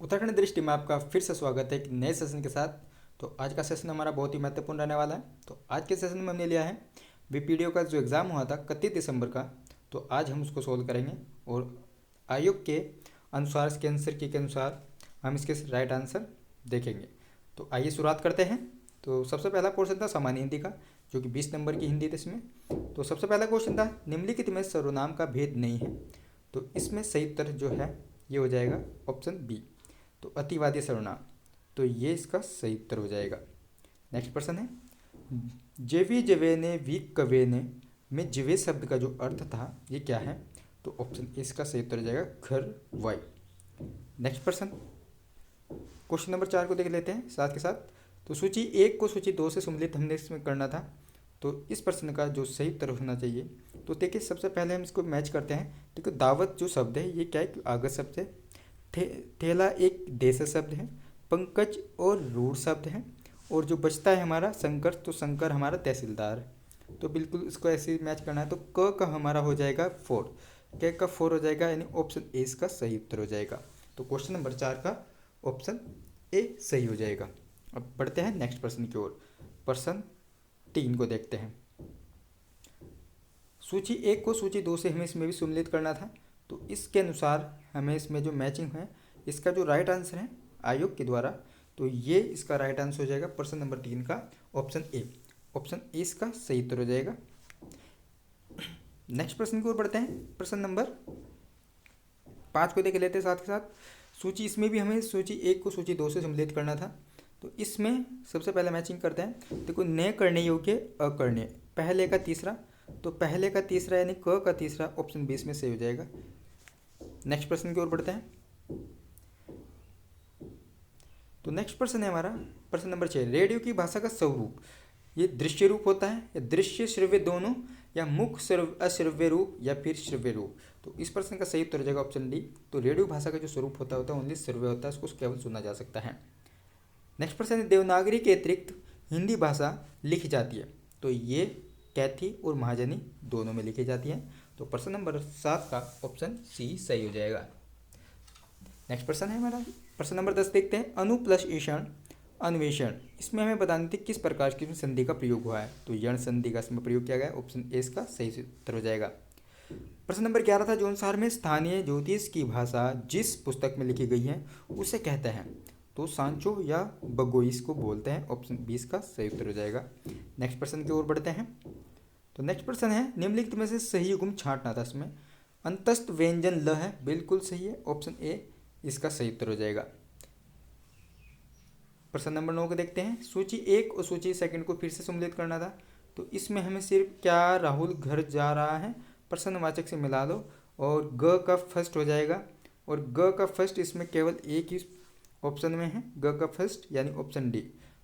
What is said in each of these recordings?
उत्तराखंड दृष्टि में आपका फिर से स्वागत है एक नए सेशन के साथ। तो आज का सेशन हमारा बहुत ही महत्वपूर्ण रहने वाला है। तो आज के सेशन में हमने लिया है बीपीडीओ का जो एग्ज़ाम हुआ था 31 दिसंबर का। तो आज हम उसको सोल्व करेंगे और आयोग के अनुसार इसके आंसर की के अनुसार हम इसके राइट आंसर देखेंगे। तो आइए शुरुआत करते हैं। तो सबसे पहला क्वेश्चन था सामान्य हिंदी का, जो कि 20 नंबर की हिंदी थी इसमें। तो सबसे पहला क्वेश्चन था निम्नलिखित में सर्वनाम का भेद नहीं है। तो इसमें सही उत्तर जो है ये हो जाएगा ऑप्शन बी, तो अतिवादी सर्वनाम। तो ये इसका सही उत्तर हो जाएगा। नेक्स्ट प्रश्न है जेवी जवे ने वी कवे ने में जवे शब्द का जो अर्थ था ये क्या है। तो ऑप्शन ए इसका सही उत्तर हो जाएगा घर वाई। नेक्स्ट प्रश्न क्वेश्चन नंबर 4 को देख लेते हैं साथ के साथ। तो सूची 1 को सूची 2 से सम्मिलित हमने इसमें करना था। तो इस प्रश्न का जो सही उत्तर होना चाहिए, तो देखिए सबसे पहले हम इसको मैच करते हैं। देखो दावत जो शब्द है ये क्या है, आगत शब्द है। थेला एक देश शब्द है। पंकज और रूढ़ शब्द है। और जो बचता है हमारा शंकर, तो शंकर हमारा तहसीलदार है। तो बिल्कुल इसको ऐसे मैच करना है। तो क का हमारा हो जाएगा 4, क का 4 हो जाएगा, यानी ऑप्शन ए इसका सही उत्तर हो जाएगा। तो क्वेश्चन नंबर 4 का ऑप्शन ए सही हो जाएगा। अब बढ़ते हैं नेक्स्ट प्रश्न की ओर। प्रश्न 3 को देखते हैं। सूची 1 को सूची 2 से हमें इसमें भी सम्मिलित करना था। तो इसके अनुसार हमें इसमें जो मैचिंग है, इसका जो राइट आंसर है आयोग के द्वारा, तो ये इसका राइट आंसर हो जाएगा प्रश्न नंबर 3 का ऑप्शन ए। ऑप्शन ए इसका सही उत्तर हो जाएगा। नेक्स्ट प्रश्न की ओर बढ़ते हैं। प्रश्न नंबर 5 को देख लेते हैं साथ के साथ। सूची इसमें भी हमें सूची 1 को सूची 2 से सम्मिलित करना था। तो इसमें सबसे पहले मैचिंग करते हैं। देखो न करने योग्य अकर्ण्य, पहले का तीसरा, तो पहले का तीसरा यानी क का तीसरा ऑप्शन 20 में सही हो जाएगा। नेक्स्ट प्रश्न की ओर बढ़ते हैं। तो नेक्स्ट प्रश्न है हमारा प्रश्न नंबर 6। रेडियो की भाषा का स्वरूप ये दृश्य रूप होता है या दृश्य श्रव्य दोनों, या मुख अश्रव्य रूप, या फिर श्रव्य रूप। तो इस प्रश्न का सही उत्तर हो जाएगा ऑप्शन डी। तो रेडियो भाषा का जो स्वरूप होता है ओनली श्रव्य होता है, उसको केवल सुना जा सकता है। नेक्स्ट प्रश्न है देवनागरी के अतिरिक्त हिंदी भाषा लिखी जाती है। तो ये कैथी और महाजनी दोनों में लिखी जाती है। तो प्रश्न नंबर 7 का ऑप्शन सी सही हो जाएगा। नेक्स्ट प्रश्न है हमारा प्रश्न नंबर 10 देखते हैं। अनु प्लस ईषण अन्वेषण, इसमें हमें बतानी थी किस प्रकार की संधि का प्रयोग हुआ है। तो यण संधि का इसमें प्रयोग किया गया है। ऑप्शन ए इसका सही उत्तर हो जाएगा। प्रश्न नंबर 11 था जौनसार में स्थानीय ज्योतिष की भाषा जिस पुस्तक में लिखी गई है उसे कहते हैं। तो सांचो या बगोइस को बोलते हैं। ऑप्शन 20 का सही उत्तर हो जाएगा। नेक्स्ट प्रश्न की ओर बढ़ते हैं। तो नेक्स्ट प्रश्न है निम्नलिखित में से सही युग्म छांटना था। इसमें अंतस्थ व्यंजन ल है, बिल्कुल सही है। ऑप्शन ए इसका सही उत्तर हो जाएगा। प्रश्न नंबर 9 को देखते हैं। सूची 1 और सूची 2 को फिर से सम्मिलित करना था। तो इसमें हमें सिर्फ क्या राहुल घर जा रहा है प्रश्नवाचक से मिला लो, और ग का फर्स्ट हो जाएगा। और ग का फर्स्ट इसमें केवल एक ही ऑप्शन में है, ग का फर्स्ट, यानी ऑप्शन डी।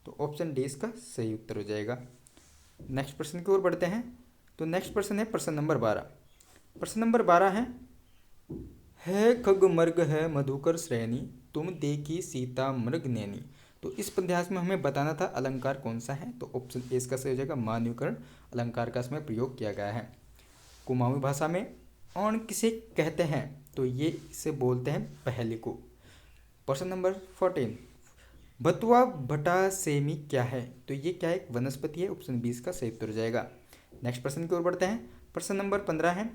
तो ऑप्शन डी इसका सही उत्तर हो जाएगा। नेक्स्ट प्रश्न की ओर बढ़ते हैं। तो नेक्स्ट प्रश्न है प्रश्न नंबर 12। प्रश्न नंबर 12 है खग मर्ग है मधुकर श्रेणी तुम देखी सीता मृग नैनी। तो इस पद्यांश में हमें बताना था अलंकार कौन सा है। तो ऑप्शन ए इसका सही हो जाएगा। मानवीकरण अलंकार का इसमें प्रयोग किया गया है। कुमाऊनी भाषा में औन किसे कहते हैं। तो ये इसे बोलते हैं पहले को। प्रश्न नंबर 14 बतुआ भटा सेमी क्या है। तो ये क्या है, एक वनस्पति है। ऑप्शन 20 का सही उत्तर हो जाएगा। नेक्स्ट प्रश्न की ओर बढ़ते हैं। प्रश्न नंबर 15 है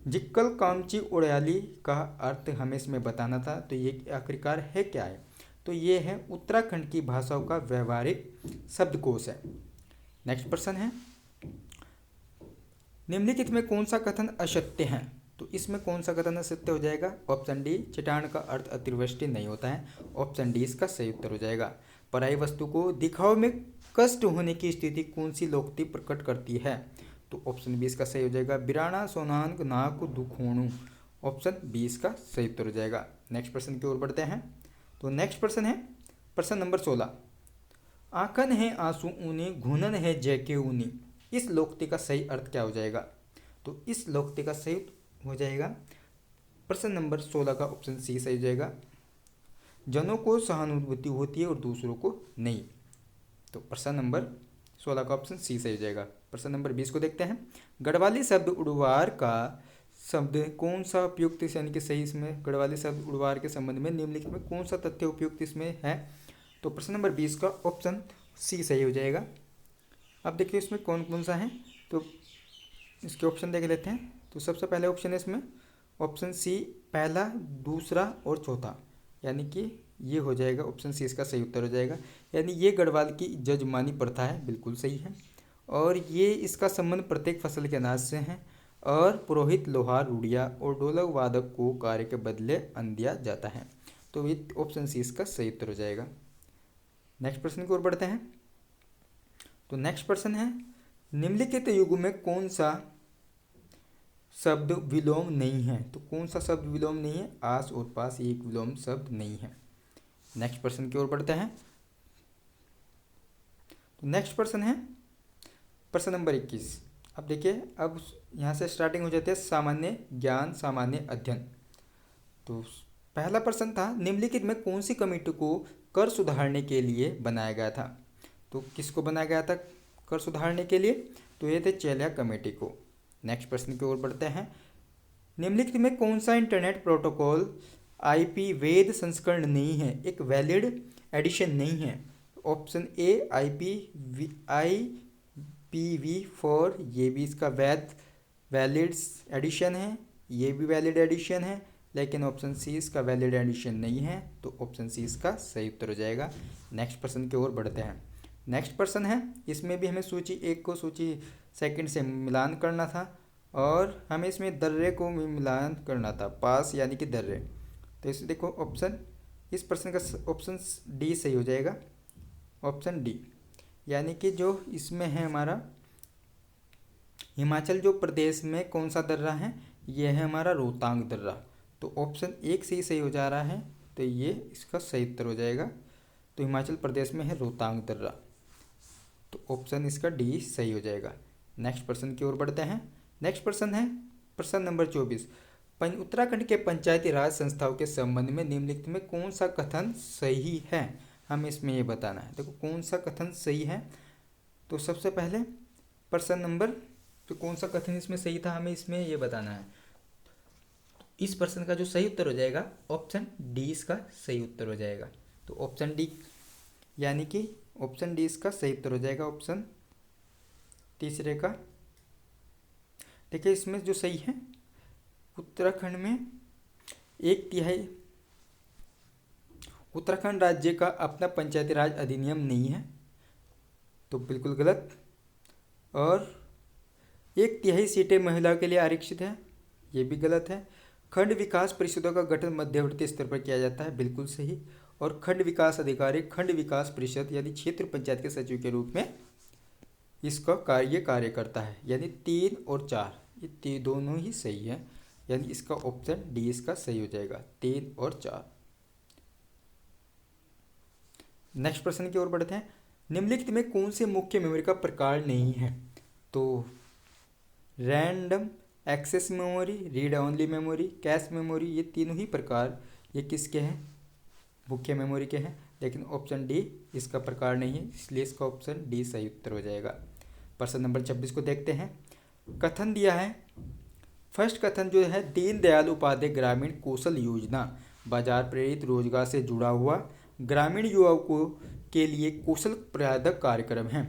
जिक्कल कामची उड़याली का अर्थ हमें इसमें बताना था। तो ये आखिरकार है क्या है। तो ये है उत्तराखंड की भाषाओं का व्यवहारिक शब्दकोश है। नेक्स्ट प्रश्न है निम्नलिखित में कौन सा कथन असत्य है। तो इसमें कौन सा कथन असत्य हो जाएगा। ऑप्शन डी चट्टान का अर्थ अतिवृष्टि नहीं होता है। ऑप्शन डी इसका सही उत्तर हो जाएगा। पराई वस्तु को दिखाव में कष्ट होने की स्थिति कौन सी लोकोक्ति प्रकट करती है। तो ऑप्शन 20 का सही हो जाएगा। बिराना सोनांग नाक दुखोणु, ऑप्शन 20 का सही उत्तर हो जाएगा। नेक्स्ट प्रश्न की ओर बढ़ते हैं। तो नेक्स्ट प्रश्न है प्रश्न नंबर 16। आंखन है आंसू ऊनी घुनन है जैके ऊनी, इस लोकोक्ति का सही अर्थ क्या हो जाएगा। तो इस लोकोक्ति का सही हो जाएगा प्रश्न नंबर 16 का ऑप्शन सी सही हो जाएगा। जनों को सहानुभूति होती है और दूसरों को नहीं। तो प्रश्न नंबर 16 का ऑप्शन सी सही हो जाएगा। प्रश्न नंबर 20 को देखते हैं। गढ़वाली शब्द उड़वार का शब्द कौन सा उपयुक्त यानी कि सही इसमें गढ़वाली शब्द उड़वार के संबंध में निम्नलिखित में कौन सा तथ्य उपयुक्त इसमें है? तो प्रश्न नंबर 20 का ऑप्शन सी सही हो जाएगा। अब देखिए इसमें कौन कौन सा है, तो इसके ऑप्शन देख लेते हैं। तो सबसे पहले ऑप्शन है इसमें ऑप्शन सी, पहला, दूसरा और चौथा, यानी कि ये हो जाएगा ऑप्शन सी इसका सही उत्तर हो जाएगा। यानी ये गढ़वाल की जजमानी प्रथा है, बिल्कुल सही है। और ये इसका संबंध प्रत्येक फसल के अनाज से है। और पुरोहित, लोहार, रुड़िया और ढोलक वादक को कार्य के बदले अन्न दिया जाता है। तो ये ऑप्शन सी इसका सही उत्तर हो जाएगा। नेक्स्ट प्रश्न की ओर बढ़ते हैं। तो नेक्स्ट प्रश्न है, निम्नलिखित युग में कौन सा शब्द विलोम नहीं है? तो कौन सा शब्द विलोम नहीं है? आस और पास एक विलोम शब्द नहीं है। नेक्स्ट प्रश्न की ओर बढ़ते हैं। तो नेक्स्ट प्रश्न है प्रश्न नंबर 21। अब देखिए, अब यहाँ से स्टार्टिंग हो जाती है सामान्य ज्ञान, सामान्य अध्ययन। तो पहला प्रश्न था, निम्नलिखित में कौन सी कमेटी को कर सुधारने के लिए बनाया गया था? तो किसको बनाया गया था कर सुधारने के लिए? तो ये थे चेलिया कमेटी को। नेक्स्ट प्रश्न की ओर बढ़ते हैं। निम्नलिखित में कौन सा इंटरनेट प्रोटोकॉल आईपी वैध संस्करण नहीं है, एक वैलिड एडिशन नहीं है? ऑप्शन ए IPv4, ये भी इसका वैलिड एडिशन है, ये भी वैलिड एडिशन है, लेकिन ऑप्शन सी इसका वैलिड एडिशन नहीं है। तो ऑप्शन सी इसका सही उत्तर हो जाएगा। नेक्स्ट प्रश्न की ओर बढ़ते हैं। नेक्स्ट प्रश्न है, इसमें भी हमें सूची 1 को सूची 2 से मिलान करना था और हमें इसमें दर्रे को भी मिलान करना था, पास यानी कि दर्रे। तो इसे देखो ऑप्शन, इस प्रश्न का ऑप्शन डी सही हो जाएगा, ऑप्शन डी। यानी कि जो इसमें है हमारा हिमाचल जो प्रदेश में कौन सा दर्रा है, ये है हमारा रोहतांग दर्रा। तो ऑप्शन 1 से ही सही हो जा रहा है, तो ये इसका सही उत्तर हो जाएगा। तो हिमाचल प्रदेश में है रोहतांग दर्रा, तो ऑप्शन इसका डी सही हो जाएगा। नेक्स्ट प्रश्न की ओर बढ़ते हैं। नेक्स्ट प्रश्न है प्रश्न नंबर 24। उत्तराखंड के पंचायती राज संस्थाओं के संबंध में निम्नलिखित में कौन सा कथन सही है? हमें इसमें ये बताना है। देखो कौन सा कथन सही है। तो सबसे पहले प्रश्न नंबर, तो कौन सा कथन इसमें सही था, हमें इसमें ये बताना है। इस प्रश्न का जो सही उत्तर हो जाएगा ऑप्शन डी इसका सही उत्तर हो जाएगा। तो ऑप्शन डी, यानी कि ऑप्शन डी इसका सही उत्तर हो जाएगा। ऑप्शन तीसरे का देखिए, इसमें जो सही है, उत्तराखंड में 1/3 उत्तराखंड राज्य का अपना पंचायती राज अधिनियम नहीं है, तो बिल्कुल गलत। और 1/3 सीटें महिला के लिए आरक्षित है, ये भी गलत है। खंड विकास परिषदों का गठन मध्यवर्ती स्तर पर किया जाता है, बिल्कुल सही। और खंड विकास अधिकारी खंड विकास परिषद यानी क्षेत्र पंचायत के सचिव के रूप में इसका कार्य करता है। यानी 3 और 4 ये दोनों ही सही है, यानी इसका ऑप्शन डी इसका सही हो जाएगा, 3 और 4। नेक्स्ट प्रश्न की ओर बढ़ते हैं। निम्नलिखित में कौन से मुख्य मेमोरी का प्रकार नहीं है? तो random access memory, read only memory, cache memory, ये तीनों ही प्रकार ये किसके हैं? मुख्य मेमोरी के हैं। लेकिन ऑप्शन डी इसका प्रकार नहीं है, इसलिए इसका ऑप्शन डी सही उत्तर हो जाएगा। प्रश्न नंबर 26 को देखते हैं। कथन दिया है, फर्स्ट कथन जो है, दीनदयाल उपाध्याय ग्रामीण कौशल योजना बाजार प्रेरित रोजगार से जुड़ा हुआ ग्रामीण युवाओं को के लिए कौशल प्रवर्धक कार्यक्रम है।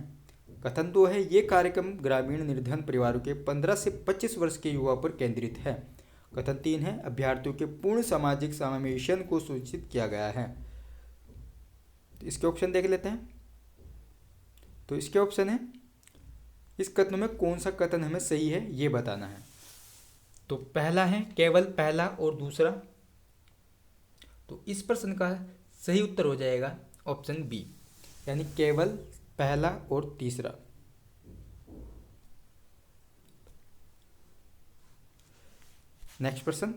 कथन 2 है, ये कार्यक्रम ग्रामीण निर्धन परिवारों के 15 से 25 वर्ष के युवा पर केंद्रित है। कथन 3 है, अभ्यर्थियों के पूर्ण सामाजिक समावेशन को सूचित किया गया है। तो इसके ऑप्शन देख लेते हैं। तो इसके ऑप्शन है, इस कथनों में कौन सा कथन हमें सही है ये बताना है। तो पहला है केवल पहला और दूसरा, तो इस प्रश्न का सही उत्तर हो जाएगा ऑप्शन बी, यानी केवल पहला और तीसरा। नेक्स्ट प्रश्न,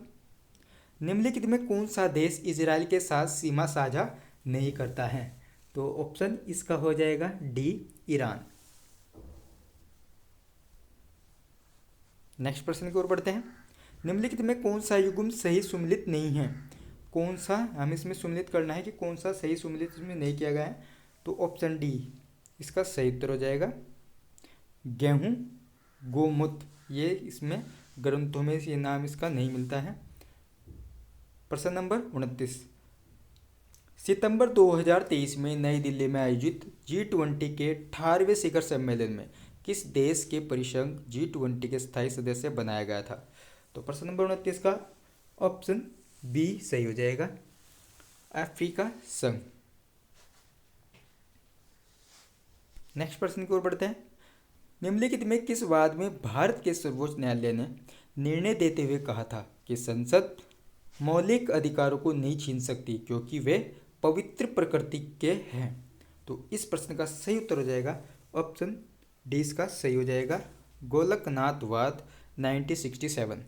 निम्नलिखित में कौन सा देश इजराइल के साथ सीमा साझा नहीं करता है? तो ऑप्शन इसका हो जाएगा डी, ईरान। नेक्स्ट प्रश्न की ओर बढ़ते हैं। निम्नलिखित में कौन सा युग्म सही सुमेलित नहीं है? कौन सा हमें इसमें सुमेलित करना है कि कौन सा सही सुमेलित इसमें नहीं किया गया है। तो ऑप्शन डी इसका सही उत्तर हो जाएगा, गेहूँ गोमूत्र, ये इसमें ग्रंथों में ये नाम इसका नहीं मिलता है। प्रश्न नंबर 29, सितंबर 2023 में नई दिल्ली में आयोजित G20 के 18वें शिखर सम्मेलन में किस देश के परिसंघ G20 के स्थायी सदस्य बनाया गया था? तो प्रश्न नंबर 29 का ऑप्शन बी सही हो जाएगा, अफ्रीका संघ। नेक्स्ट प्रश्न की ओर बढ़ते हैं। निम्नलिखित में किस वाद में भारत के सर्वोच्च न्यायालय ने निर्णय देते हुए कहा था कि संसद मौलिक अधिकारों को नहीं छीन सकती क्योंकि वे पवित्र प्रकृति के हैं? तो इस प्रश्न का सही उत्तर हो जाएगा ऑप्शन डी, इसका सही हो जाएगा गोलकनाथ वाद 1967।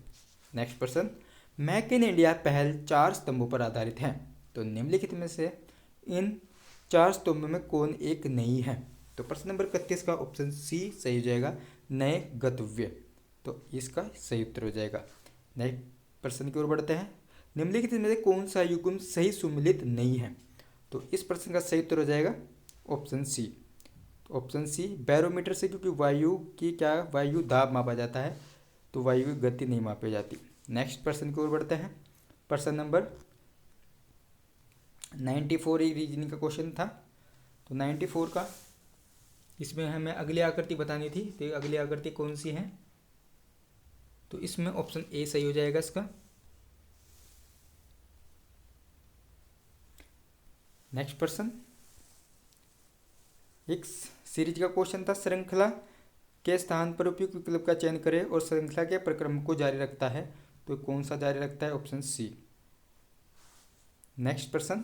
नेक्स्ट प्रश्न, मेक इन इंडिया पहल 4 स्तंभों पर आधारित है, तो निम्नलिखित में से इन 4 स्तंभों में कौन एक नहीं है? तो प्रश्न नंबर 31 का ऑप्शन सी सही हो जाएगा, नए गंतव्य। तो इसका सही उत्तर हो जाएगा। नेक्स्ट प्रश्न की ओर बढ़ते हैं। निम्नलिखित में से कौन सा युग्म सही सुमेलित नहीं है? तो इस प्रश्न का सही उत्तर हो जाएगा ऑप्शन सी। तो ऑप्शन सी, बैरोमीटर से क्योंकि वायु दाब मापा जाता है, तो वायु की गति नहीं मापी जाती। नेक्स्ट प्रश्न की ओर बढ़ते हैं। प्रश्न नंबर 94 एक रीजनिंग का क्वेश्चन था। तो 94 का इसमें हमें अगली आकृति बतानी थी, तो अगली आकृति कौन सी है? तो इसमें ऑप्शन ए सही हो जाएगा इसका। नेक्स्ट प्रश्न, एक सीरीज का क्वेश्चन था, श्रृंखला के स्थान पर उपयुक्त विकल्प का चयन करें और श्रृंखला के प्रक्रम को जारी रखता है, तो कौन सा जारी रखता है? Option C. नेक्स्ट प्रश्न,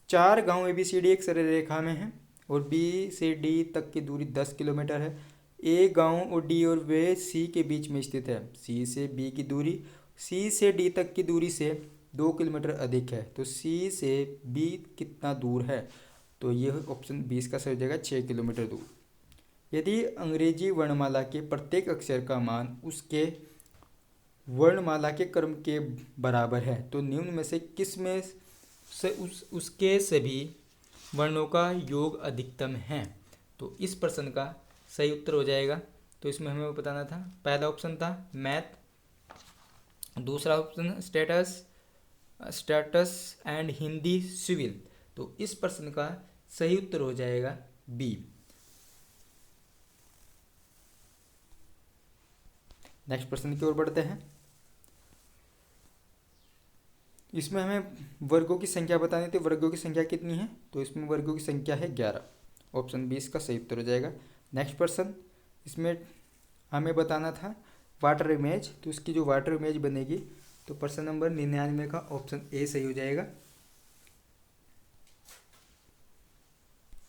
4 गांव ABCD एक सरल रेखा में है और बी से डी तक की दूरी 10 किलोमीटर है। ए गांव और डी और वे सी के बीच में स्थित है। सी से बी की दूरी सी से डी तक की दूरी से 2 किलोमीटर अधिक है, तो सी से बी कितना दूर है? तो यह ऑप्शन 20 का सही हो जाएगा, 6 किलोमीटर दूर। यदि अंग्रेजी वर्णमाला के प्रत्येक अक्षर का मान उसके वर्णमाला के क्रम के बराबर है, तो निम्न में से किस में से उसके सभी वर्णों का योग अधिकतम है? तो इस प्रश्न का सही उत्तर हो जाएगा। तो इसमें हमें बताना था, पहला ऑप्शन था मैथ, दूसरा option status and Hindi civil. तो इस प्रश्न का सही उत्तर हो जाएगा बी। नेक्स्ट प्रश्न की ओर बढ़ते हैं। इसमें हमें वर्गों की संख्या बतानी थी, वर्गों की संख्या कितनी है? तो इसमें वर्गों की संख्या है 11। ऑप्शन 20 का सही उत्तर हो जाएगा। नेक्स्ट प्रश्न, इसमें हमें बताना था वाटर इमेज, तो इसकी जो वाटर इमेज बनेगी, तो प्रश्न नंबर 99 का ऑप्शन ए सही हो जाएगा।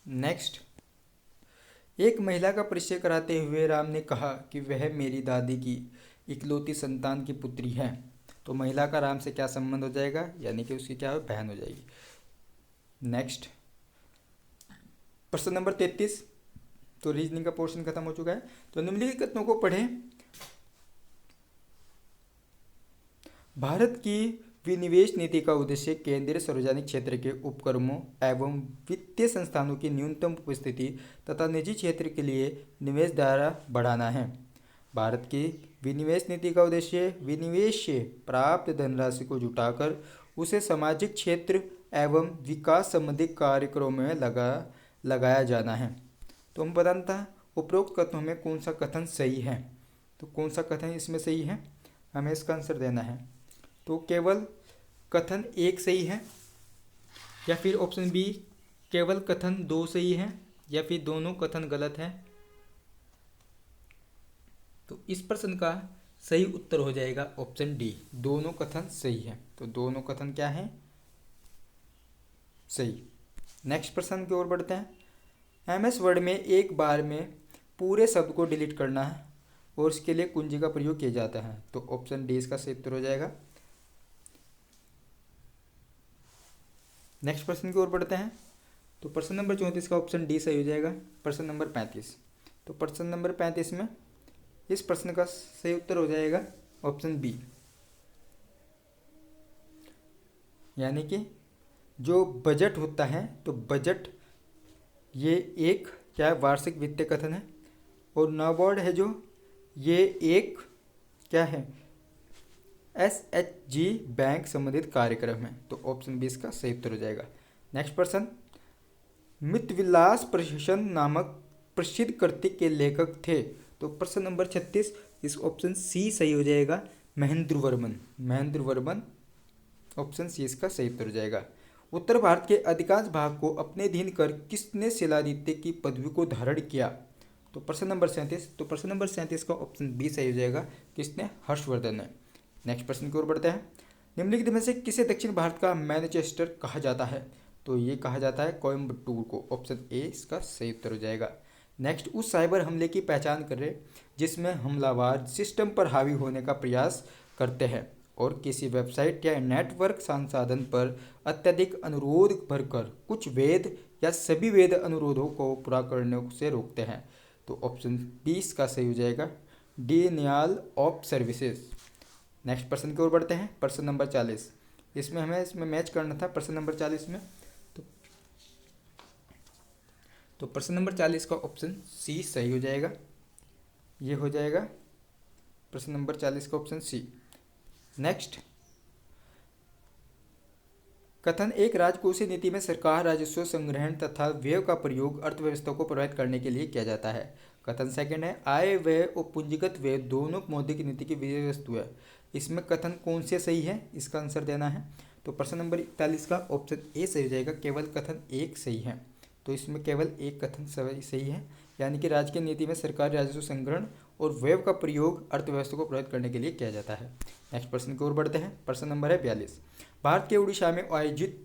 नेक्स्ट, एक महिला का परिचय कराते हुए राम ने कहा कि वह मेरी दादी की इकलौती संतान की पुत्री है, तो महिला का राम से क्या संबंध हो जाएगा? यानी कि उसकी क्या बहन हो जाएगी। नेक्स्ट प्रश्न नंबर 33, तो रीजनिंग का पोर्शन खत्म हो चुका है। तो निम्नलिखित कथनों को पढ़ें। भारत की विनिवेश नीति का उद्देश्य केंद्रीय सार्वजनिक क्षेत्र के उपक्रमों एवं वित्तीय संस्थानों की न्यूनतम उपस्थिति तथा निजी क्षेत्र के लिए निवेश दायरा बढ़ाना है। भारत की विनिवेश नीति का उद्देश्य विनिवेश से प्राप्त धनराशि को जुटाकर उसे सामाजिक क्षेत्र एवं विकास संबंधी कार्यक्रमों में लगाया जाना है। तो हम बताना था उपरोक्त कथनों में कौन सा कथन सही है? तो कौन सा कथन इसमें सही है, हमें इसका आंसर देना है। तो केवल कथन 1 सही है, या फिर ऑप्शन बी केवल कथन 2 सही है, या फिर दोनों कथन गलत है? तो इस प्रश्न का सही उत्तर हो जाएगा ऑप्शन डी, दोनों कथन सही है। तो दोनों कथन क्या है? सही। नेक्स्ट प्रश्न की ओर बढ़ते हैं। MS वर्ड में एक बार में पूरे शब्द को डिलीट करना है और इसके लिए कुंजी का प्रयोग किया जाता है, तो ऑप्शन डी इसका सही उत्तर हो जाएगा। नेक्स्ट प्रश्न की ओर बढ़ते हैं। तो प्रश्न नंबर 34 का ऑप्शन डी सही हो जाएगा। प्रश्न नंबर 35, तो प्रश्न नंबर 35 में इस प्रश्न का सही उत्तर हो जाएगा ऑप्शन बी, यानी कि जो बजट होता है, तो बजट ये एक क्या है? वार्षिक वित्तीय कथन है। और नाबार्ड है जो, ये एक क्या है, SHG बैंक संबंधित कार्यक्रम है। तो ऑप्शन 20 का सही उत्तर हो जाएगा। नेक्स्ट प्रश्न, मितविलास प्रहसन नामक प्रसिद्ध कृति के लेखक थे। तो प्रश्न नंबर 36, इस ऑप्शन सी सही हो जाएगा, महेंद्र वर्मन। महेंद्र वर्मन, ऑप्शन सी इसका सही उत्तर हो जाएगा। उत्तर भारत के अधिकांश भाग को अपने अधीन कर किसने शिलादित्य की पदवी को धारण किया। तो प्रश्न नंबर 37, तो प्रश्न नंबर 37 का ऑप्शन बी सही हो जाएगा, किसने, हर्षवर्धन ने। नेक्स्ट प्रश्न की ओर बढ़ते हैं। निम्नलिखित में से किसे दक्षिण भारत का मैनचेस्टर कहा जाता है। तो ये कहा जाता है कोयम्बटूर को। ऑप्शन ए इसका सही उत्तर हो जाएगा। नेक्स्ट, उस साइबर हमले की पहचान करें जिसमें हमलावर सिस्टम पर हावी होने का प्रयास करते हैं और किसी वेबसाइट या नेटवर्क संसाधन पर अत्यधिक अनुरोध भरकर कुछ वैध या सभी वैध अनुरोधों को पूरा करने से रोकते हैं। तो ऑप्शन 20 का सही हो जाएगा, डिनियल ऑफ सर्विसेज। नेक्स्ट प्रश्न की ओर बढ़ते हैं। प्रश्न नंबर 40, इसमें मैच करना था प्रश्न नंबर 40 में। तो प्रश्न नंबर 40 का ऑप्शन सी सही हो जाएगा। ये हो जाएगा प्रश्न नंबर 40 का ऑप्शन सी। नेक्स्ट, कथन एक राजकोषीय नीति में सरकार राजस्व संग्रहण तथा व्यय का प्रयोग अर्थव्यवस्था को प्रभावित करने के लिए किया जाता है। कथन सेकंड है, आय व्यय और पूंजीगत व्यय दोनों मौद्रिक नीति की विषय वस्तु है। इसमें कथन कौन से सही है, इसका आंसर देना है। तो प्रश्न नंबर 41 का ऑप्शन ए सही हो जाएगा, केवल कथन एक सही है। तो इसमें केवल एक कथन सही है, यानी कि राजकीय नीति में सरकारी राजस्व संग्रहण और व्यय का प्रयोग अर्थव्यवस्था को प्रभावित करने के लिए किया जाता है। नेक्स्ट प्रश्न की ओर बढ़ते हैं। प्रश्न नंबर है 42, भारत के उड़ीसा में आयोजित